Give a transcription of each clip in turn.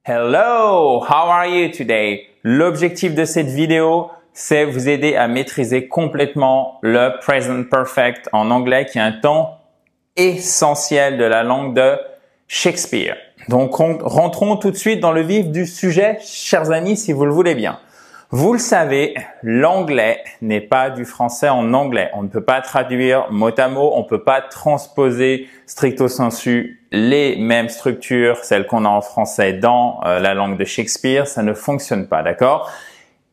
Hello, how are you today? L'objectif de cette vidéo, c'est vous aider à maîtriser complètement le present perfect en anglais qui est un temps essentiel de la langue de Shakespeare. Donc, rentrons tout de suite dans le vif du sujet, chers amis, si vous le voulez bien. Vous le savez, l'anglais n'est pas du français en anglais. On ne peut pas traduire mot à mot, on ne peut pas transposer stricto sensu les mêmes structures, celles qu'on a en français dans la langue de Shakespeare. Ça ne fonctionne pas, d'accord?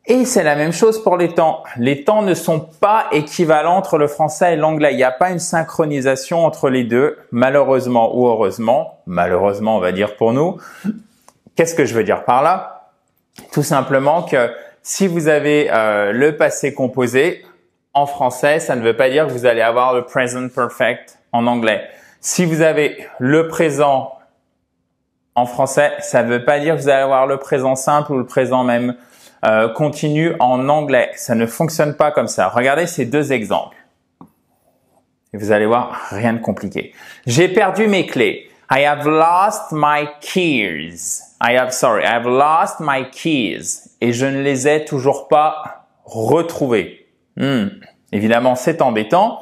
Et c'est la même chose pour les temps. Les temps ne sont pas équivalents entre le français et l'anglais. Il n'y a pas une synchronisation entre les deux, malheureusement ou heureusement. Malheureusement, on va dire pour nous. Qu'est-ce que je veux dire par là? Tout simplement que si vous avez le passé composé en français, ça ne veut pas dire que vous allez avoir le present perfect en anglais. Si vous avez le présent en français, ça ne veut pas dire que vous allez avoir le présent simple ou le présent même continu en anglais. Ça ne fonctionne pas comme ça. Regardez ces deux exemples. Et vous allez voir, rien de compliqué. J'ai perdu mes clés. I have lost my keys. I have lost my keys. Et je ne les ai toujours pas retrouvés. Évidemment, c'est embêtant.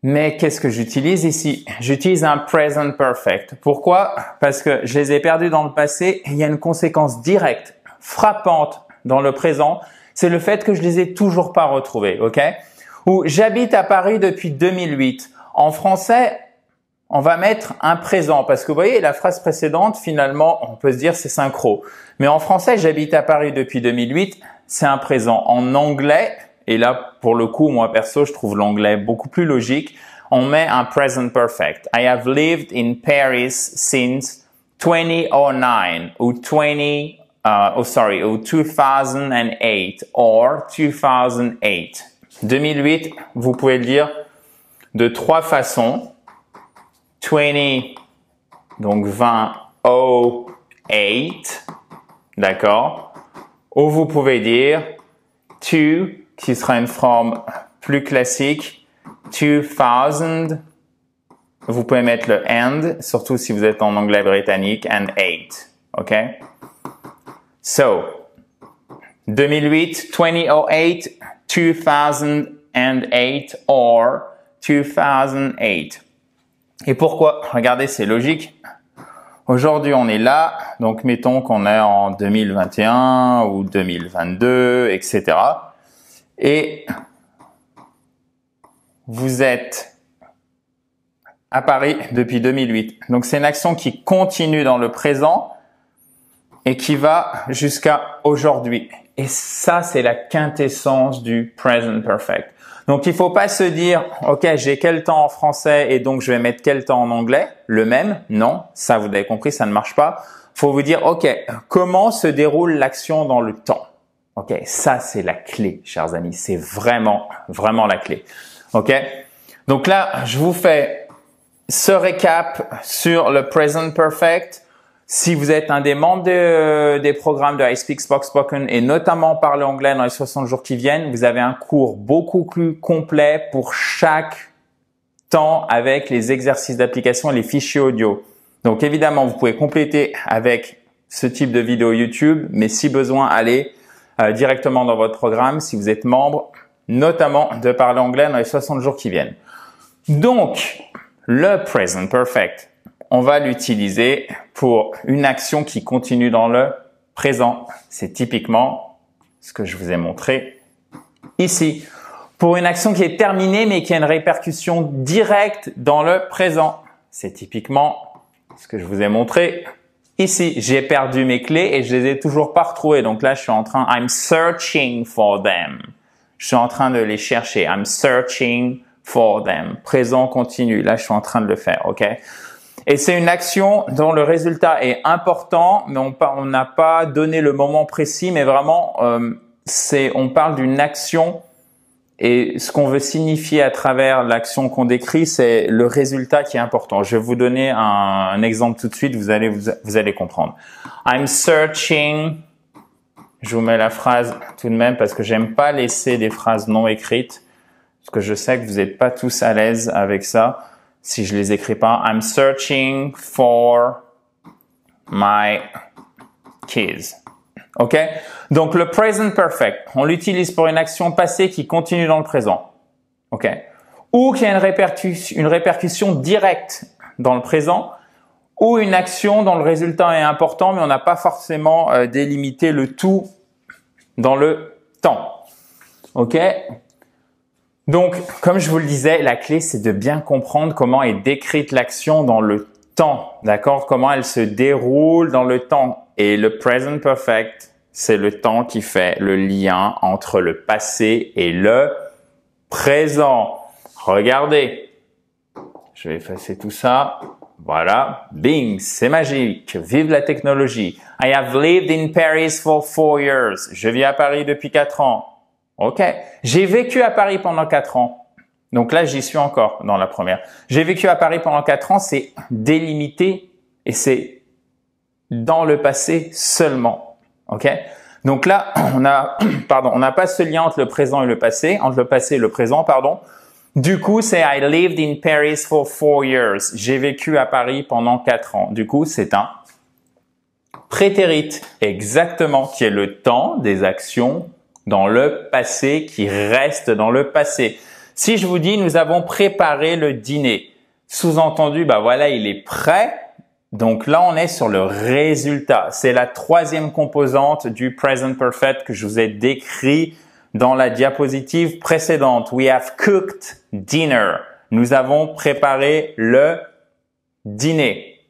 Mais qu'est-ce que j'utilise ici? J'utilise un present perfect. Pourquoi? Parce que je les ai perdus dans le passé et il y a une conséquence directe, frappante dans le présent. C'est le fait que je les ai toujours pas retrouvés, ok? Ou j'habite à Paris depuis 2008. En français, on va mettre un présent parce que vous voyez, la phrase précédente, finalement, on peut se dire c'est synchro. Mais en français, j'habite à Paris depuis 2008, c'est un présent. En anglais, et là, pour le coup, moi perso, je trouve l'anglais beaucoup plus logique, on met un present perfect. I have lived in Paris since 2009 ou 2008 or 2008. 2008, vous pouvez le dire de trois façons. 20, donc 20, 08, d'accord? Ou vous pouvez dire 2, qui sera une forme plus classique, 2000. Vous pouvez mettre le and, surtout si vous êtes en anglais britannique, and 8, ok? So, 2008, 2008, 2008, or 2008. Et pourquoi? Regardez, c'est logique. Aujourd'hui, on est là, donc mettons qu'on est en 2021 ou 2022, etc. Et vous êtes à Paris depuis 2008. Donc, c'est une action qui continue dans le présent et qui va jusqu'à aujourd'hui. Et ça, c'est la quintessence du present perfect. Donc, il faut pas se dire, OK, j'ai quel temps en français et donc je vais mettre quel temps en anglais, le même. Non, ça, vous avez compris, ça ne marche pas. Faut vous dire, OK, comment se déroule l'action dans le temps? OK, ça, c'est la clé, chers amis. C'est vraiment, vraiment la clé. OK? Donc là, je vous fais ce récap sur le present perfect. Si vous êtes un des membres des programmes de I Speak Spoken et notamment parler anglais dans les 60 jours qui viennent, vous avez un cours beaucoup plus complet pour chaque temps avec les exercices d'application et les fichiers audio. Donc évidemment, vous pouvez compléter avec ce type de vidéo YouTube, mais si besoin, allez directement dans votre programme si vous êtes membre, notamment de parler anglais dans les 60 jours qui viennent. Donc, le present perfect, on va l'utiliser pour une action qui continue dans le présent. C'est typiquement ce que je vous ai montré ici. Pour une action qui est terminée mais qui a une répercussion directe dans le présent. C'est typiquement ce que je vous ai montré ici. J'ai perdu mes clés et je les ai toujours pas retrouvées. Donc là, je suis en train, I'm searching for them. Je suis en train de les chercher. I'm searching for them. Présent continu. Là, je suis en train de le faire, ok? Et c'est une action dont le résultat est important, mais on n'a pas donné le moment précis, mais vraiment, on parle d'une action et ce qu'on veut signifier à travers l'action qu'on décrit, c'est le résultat qui est important. Je vais vous donner un exemple tout de suite, vous allez comprendre. I'm searching. Je vous mets la phrase tout de même parce que j'aime pas laisser des phrases non écrites, parce que je sais que vous n'êtes pas tous à l'aise avec ça. Si je les écris pas, I'm searching for my keys. OK? Donc, le present perfect, on l'utilise pour une action passée qui continue dans le présent. OK? Ou qu'il y a une répercussion directe dans le présent, ou une action dont le résultat est important, mais on n'a pas forcément délimité le tout dans le temps. OK? Donc, comme je vous le disais, la clé, c'est de bien comprendre comment est décrite l'action dans le temps. D'accord? Comment elle se déroule dans le temps. Et le present perfect, c'est le temps qui fait le lien entre le passé et le présent. Regardez. Je vais effacer tout ça. Voilà. Bing, c'est magique. Vive la technologie. I have lived in Paris for 4 years. Je vis à Paris depuis 4 ans. OK. J'ai vécu à Paris pendant 4 ans. Donc là, j'y suis encore dans la première. J'ai vécu à Paris pendant 4 ans, c'est délimité et c'est dans le passé seulement. OK? Donc là, on n'a pas ce lien entre le présent et le passé, entre le passé et le présent, pardon. Du coup, c'est I lived in Paris for 4 years. J'ai vécu à Paris pendant 4 ans. Du coup, c'est un prétérit, exactement, qui est le temps des actions dans le passé, qui reste dans le passé. Si je vous dis, nous avons préparé le dîner, sous-entendu, bah voilà, il est prêt. Donc là, on est sur le résultat. C'est la troisième composante du present perfect que je vous ai décrit dans la diapositive précédente. We have cooked dinner. Nous avons préparé le dîner.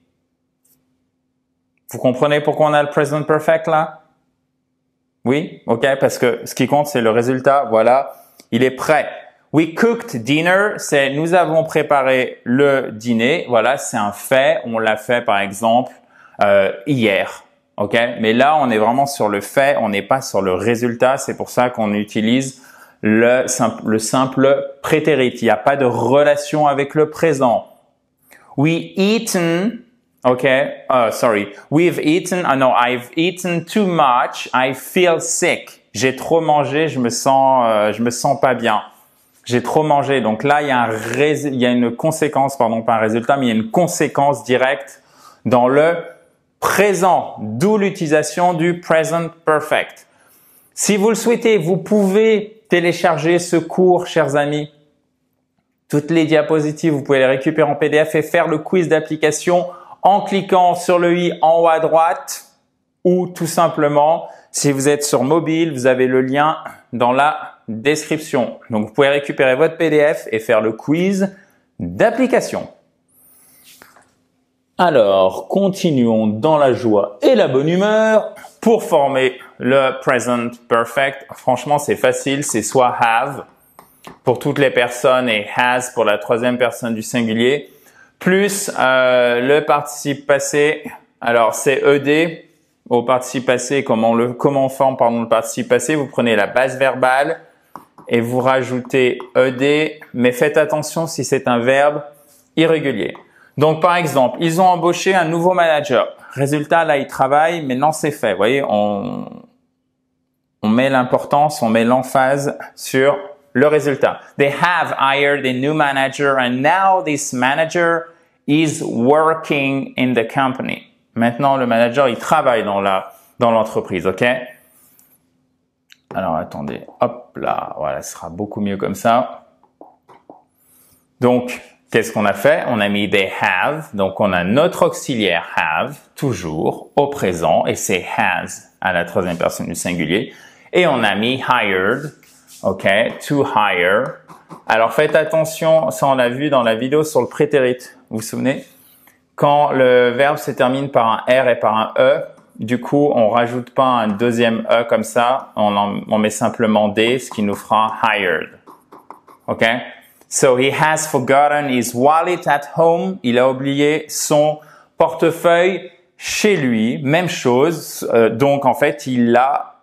Vous comprenez pourquoi on a le present perfect là? Oui? OK, parce que ce qui compte, c'est le résultat. Voilà, il est prêt. We cooked dinner, c'est nous avons préparé le dîner. Voilà, c'est un fait. On l'a fait, par exemple, hier. OK? Mais là, on est vraiment sur le fait. On n'est pas sur le résultat. C'est pour ça qu'on utilise le simple prétérit. Il n'y a pas de relation avec le présent. We eaten. Okay. Sorry. We've eaten. No, I've eaten too much. I feel sick. J'ai trop mangé. Je me sens pas bien. J'ai trop mangé. Donc là, il y a une conséquence, pardon, pas un résultat, mais il y a une conséquence directe dans le présent. D'où l'utilisation du present perfect. Si vous le souhaitez, vous pouvez télécharger ce cours, chers amis. Toutes les diapositives, vous pouvez les récupérer en PDF et faire le quiz d'application en cliquant sur le i en haut à droite ou tout simplement, si vous êtes sur mobile, vous avez le lien dans la description. Donc, vous pouvez récupérer votre PDF et faire le quiz d'application. Alors, continuons dans la joie et la bonne humeur pour former le present perfect. Franchement, c'est facile, c'est soit have pour toutes les personnes et has pour la troisième personne du singulier, plus le participe passé. Alors, c'est ed au participe passé. Comment on forme le participe passé? Vous prenez la base verbale et vous rajoutez ed, mais faites attention si c'est un verbe irrégulier. Donc, par exemple, ils ont embauché un nouveau manager. Résultat, là, ils travaillent, mais non, c'est fait. Vous voyez, on met l'importance, on met l'emphase sur le résultat. They have hired a new manager and now this manager is working in the company. Maintenant, le manager, il travaille dans l'entreprise, OK? Alors, attendez. Hop là. Voilà, ce sera beaucoup mieux comme ça. Donc, qu'est-ce qu'on a fait? On a mis they have. Donc, on a notre auxiliaire have, toujours, au présent. Et c'est has à la troisième personne du singulier. Et on a mis hired. OK? To hire. Alors, faites attention. Ça, on l'a vu dans la vidéo sur le prétérit. Vous vous souvenez? Quand le verbe se termine par un R et par un E, du coup, on rajoute pas un deuxième E comme ça. On met simplement D, ce qui nous fera hired. OK? So, he has forgotten his wallet at home. Il a oublié son portefeuille chez lui. Même chose. Donc, en fait, il l'a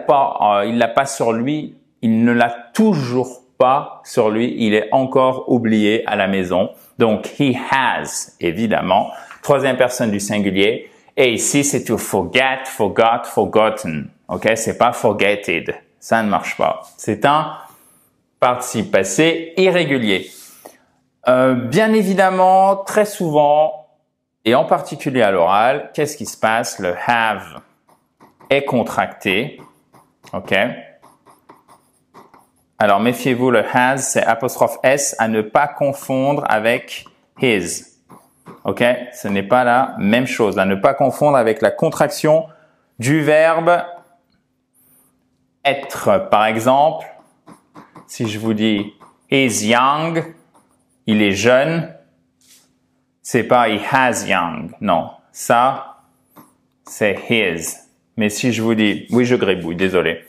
pas sur lui. Il ne l'a toujours pas sur lui. Il est encore oublié à la maison. Donc, he has, évidemment. Troisième personne du singulier. Et ici, c'est to forget, forgot, forgotten. OK? C'est pas forgetted. Ça ne marche pas. C'est un participe passé irrégulier. Bien évidemment, très souvent, Et en particulier à l'oral, qu'est-ce qui se passe? Le have est contracté. OK? Alors, méfiez-vous, le has, c'est apostrophe S à ne pas confondre avec his. OK? Ce n'est pas la même chose. À ne pas confondre avec la contraction du verbe être. Par exemple, si je vous dis he's young, il est jeune, c'est pas he has young. Non, ça, c'est his. Mais si je vous dis, oui, je gribouille, désolé.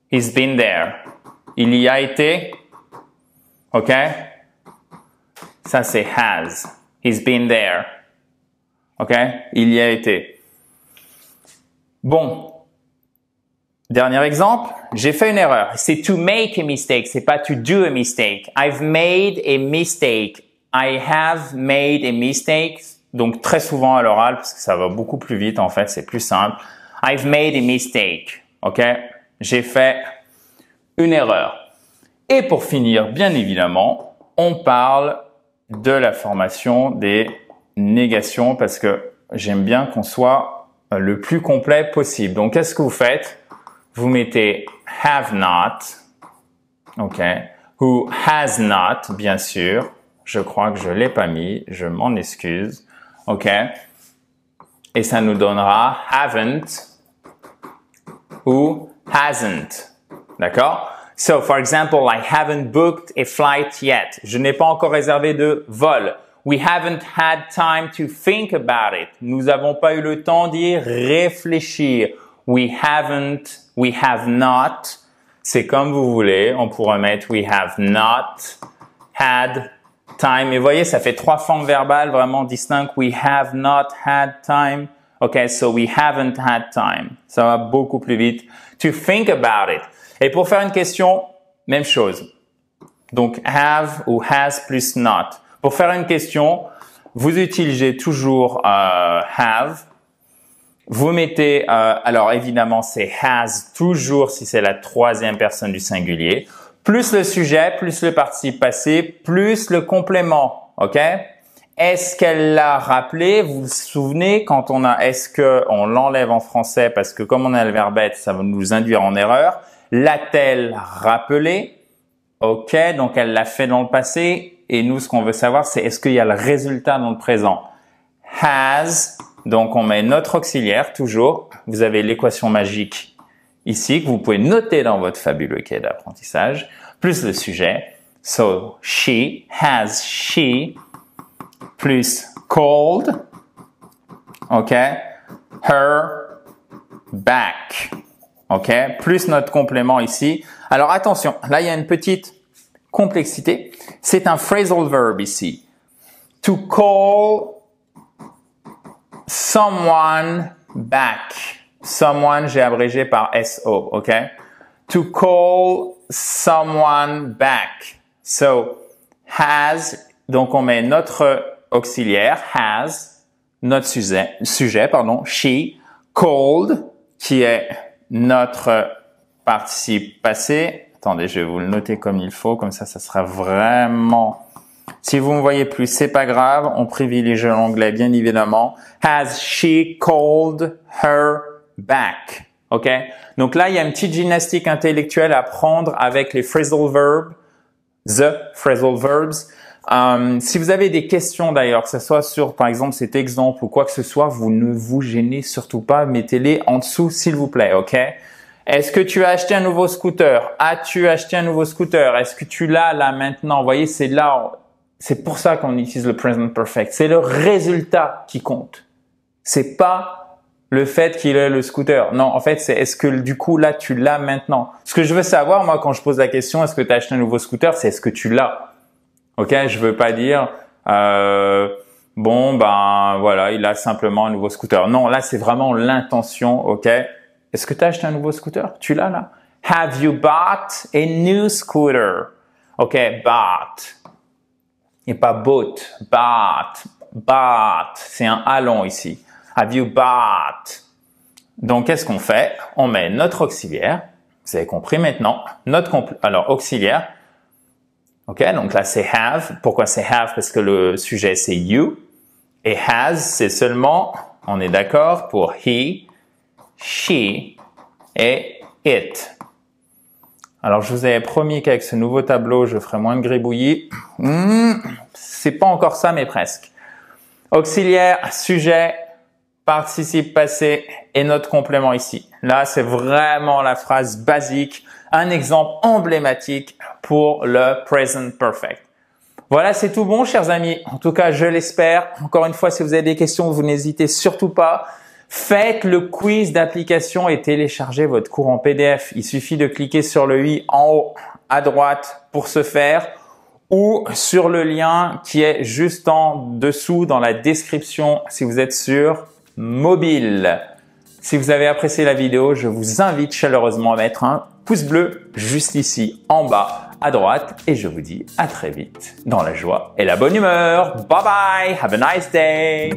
He's been there. Il y a été. OK? Ça, c'est has. He's been there. OK? Il y a été. Bon. Dernier exemple. J'ai fait une erreur. C'est to make a mistake. C'est pas to do a mistake. I've made a mistake. I have made a mistake. Donc, très souvent à l'oral, parce que ça va beaucoup plus vite, en fait. C'est plus simple. I've made a mistake. OK? J'ai fait une erreur. Et pour finir, bien évidemment, on parle de la formation des négations parce que j'aime bien qu'on soit le plus complet possible. Donc, qu'est-ce que vous faites? Vous mettez have not, OK, ou has not, bien sûr. Je crois que je l'ai pas mis, je m'en excuse, OK. Et ça nous donnera haven't ou hasn't. D'accord? So, for example, I haven't booked a flight yet. Je n'ai pas encore réservé de vol. We haven't had time to think about it. Nous n'avons pas eu le temps d'y réfléchir. We have not. C'est comme vous voulez. On pourrait mettre we have not had time. Et vous voyez, ça fait 3 formes verbales vraiment distinctes. We have not had time. Okay, so we haven't had time. Ça va beaucoup plus vite. To think about it. Et pour faire une question, même chose. Donc, have ou has plus not. Pour faire une question, vous utilisez toujours have. Vous mettez, alors évidemment, c'est has toujours si c'est la 3e personne du singulier, plus le sujet, plus le participe passé, plus le complément. OK? Est-ce qu'elle l'a rappelé? Vous vous souvenez quand on a est-ce que on l'enlève en français parce que comme on a le verbe être, ça va nous induire en erreur. L'a-t-elle rappelé? OK, donc elle l'a fait dans le passé. Et nous, ce qu'on veut savoir, c'est est-ce qu'il y a le résultat dans le présent? Has, donc on met notre auxiliaire, toujours. Vous avez l'équation magique ici, que vous pouvez noter dans votre fabuleux cahier d'apprentissage, plus le sujet. So, she, plus called, OK, her back. OK? Plus notre complément ici. Alors, attention. Là, il y a une petite complexité. C'est un phrasal verb ici. To call someone back. Someone, j'ai abrégé par SO. OK? To call someone back. So, has, donc on met notre auxiliaire, has, notre sujet, she, called, qui est notre participe passé. Attendez, je vais vous le noter comme il faut, comme ça sera vraiment... Si vous me voyez plus, c'est pas grave, on privilégie l'anglais bien évidemment. Has she called her back? OK? Donc là, il y a une petite gymnastique intellectuelle à prendre avec les phrasal verbs, the phrasal verbs. Si vous avez des questions d'ailleurs, que ce soit sur par exemple cet exemple ou quoi que ce soit, vous ne vous gênez surtout pas, mettez-les en dessous s'il vous plaît, OK? Est-ce que tu as acheté un nouveau scooter? As-tu acheté un nouveau scooter? Est-ce que tu l'as là maintenant? Vous voyez, c'est là, c'est pour ça qu'on utilise le present perfect. C'est le résultat qui compte. C'est pas le fait qu'il ait le scooter. Non, en fait, c'est est-ce que du coup là tu l'as maintenant? Ce que je veux savoir moi quand je pose la question, est-ce que tu as acheté un nouveau scooter? C'est est-ce que tu l'as? OK, je veux pas dire bon ben voilà, il a simplement un nouveau scooter. Non, là c'est vraiment l'intention, OK? Est-ce que tu as acheté un nouveau scooter? Tu l'as là? Have you bought a new scooter? OK, bought. Et pas bought, bought. C'est un allon ici. Have you bought? Donc qu'est-ce qu'on fait? On met notre auxiliaire. Vous avez compris maintenant. Alors auxiliaire Ok, donc là c'est have. Pourquoi c'est have? Parce que le sujet c'est you. Et has, c'est seulement, on est d'accord, pour he, she et it. Alors je vous avais promis qu'avec ce nouveau tableau, je ferai moins de gribouillis. C'est pas encore ça, mais presque. Auxiliaire, sujet, participe passé et notre complément ici. Là, c'est vraiment la phrase basique, un exemple emblématique pour le present perfect. Voilà, c'est tout bon, chers amis. En tout cas, je l'espère. Encore une fois, si vous avez des questions, vous n'hésitez surtout pas. Faites le quiz d'application et téléchargez votre cours en PDF. Il suffit de cliquer sur le i en haut à droite pour ce faire ou sur le lien qui est juste en dessous dans la description si vous êtes sur mobile. Si vous avez apprécié la vidéo, je vous invite chaleureusement à mettre un pouce bleu juste ici en bas à droite et je vous dis à très vite dans la joie et la bonne humeur. Bye bye, have a nice day.